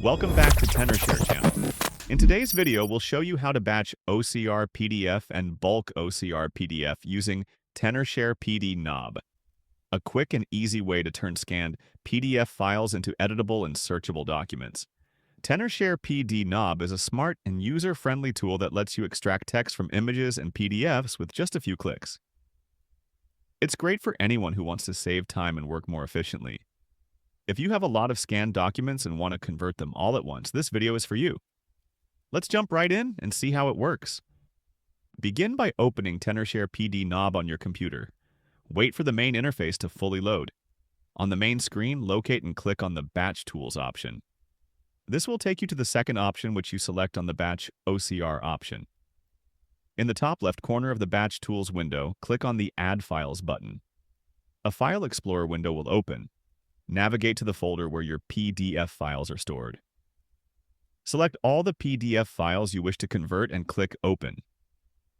Welcome back to Tenorshare channel. In today's video, we'll show you how to batch OCR PDF and bulk OCR PDF using Tenorshare PDNob, a quick and easy way to turn scanned PDF files into editable and searchable documents. Tenorshare PDNob is a smart and user-friendly tool that lets you extract text from images and PDFs with just a few clicks. It's great for anyone who wants to save time and work more efficiently. If you have a lot of scanned documents and want to convert them all at once, this video is for you. Let's jump right in and see how it works. Begin by opening Tenorshare PDNob on your computer. Wait for the main interface to fully load. On the main screen, locate and click on the Batch Tools option. This will take you to the second option, which you select on the Batch OCR option. In the top left corner of the Batch Tools window, click on the Add Files button. A File Explorer window will open. Navigate to the folder where your PDF files are stored. Select all the PDF files you wish to convert and click Open.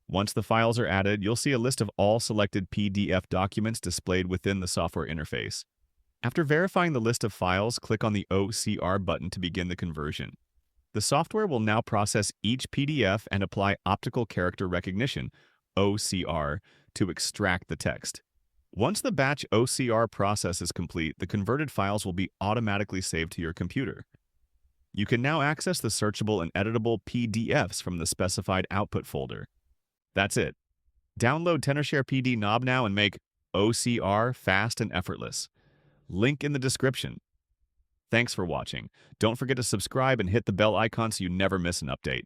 Once the files are added, you'll see a list of all selected PDF documents displayed within the software interface. After verifying the list of files, click on the OCR button to begin the conversion. The software will now process each PDF and apply optical character recognition, OCR, to extract the text. Once the batch OCR process is complete, the converted files will be automatically saved to your computer. You can now access the searchable and editable PDFs from the specified output folder. That's it. Download Tenorshare PDNob now and make OCR fast and effortless. Link in the description. Thanks for watching. Don't forget to subscribe and hit the bell icon so you never miss an update.